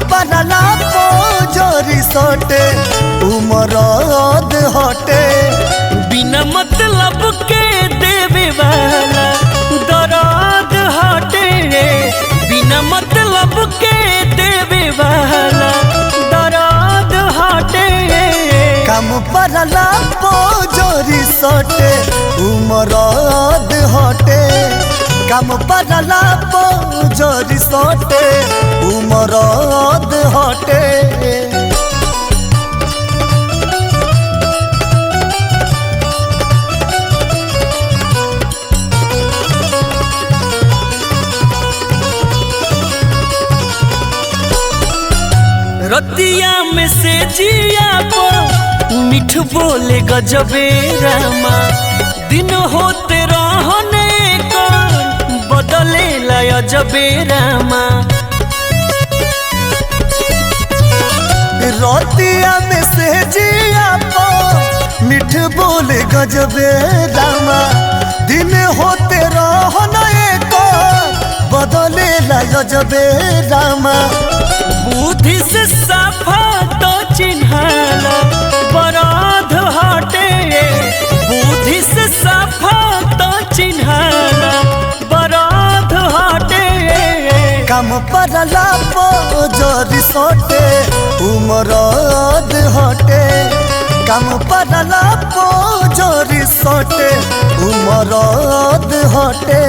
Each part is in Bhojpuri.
पड़ला जोरी सोटे उमरद हटे। बिना मतलब के देवे वाला दर्द हटे। बिना मतलब के देवे वाला दर्द हटे। काम पड़ला जोरी सोटे उमरद हटे। काम पड़ला जोरी सोटे उमरद हटे। रतिया में से जिया पर मिठ बोले गजबे रामा। दिन होते रहने का बदले लाया जबे रामा। रतिया में से जिया पर मिठ बोले गजबे रामा। दिन होते रहने का बदले लाया जबे रामा। बुद्धि से साफा तो चिन्हाला बराध हटे। बुद्धि से साफा तो चिन्हाला बराध हटे। काम पड़ला जोरी सोटे उमरद हटे। काम पड़ला जोरी सोटे उमरद हटे।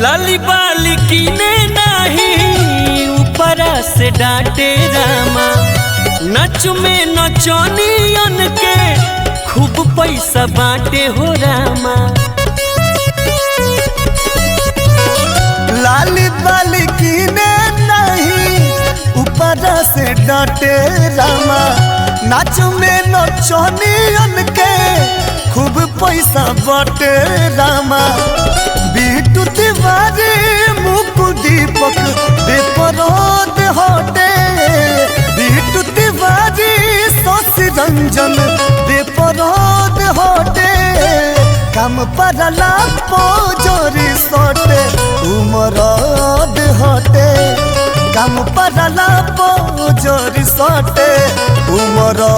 लाली बाली कीने नहीं ऊपरा से डांटे रामा। नच में नचनियन के खूब पैसा बांटे हो रामा। लाली बाली कीने नहीं ऊपरा से डांटे रामा। नाच में नचनियन के खूब पैसा बांटे रामा। बिट्टू तिवारी मुकु दीपक बेपरोद हटे। बिट्टू तिवारी शशि रंजन बेपरोद हटे। काम पड़ला जोरी सोटे उमरद हटे। काम पड़ला जोरी सोटे उमरद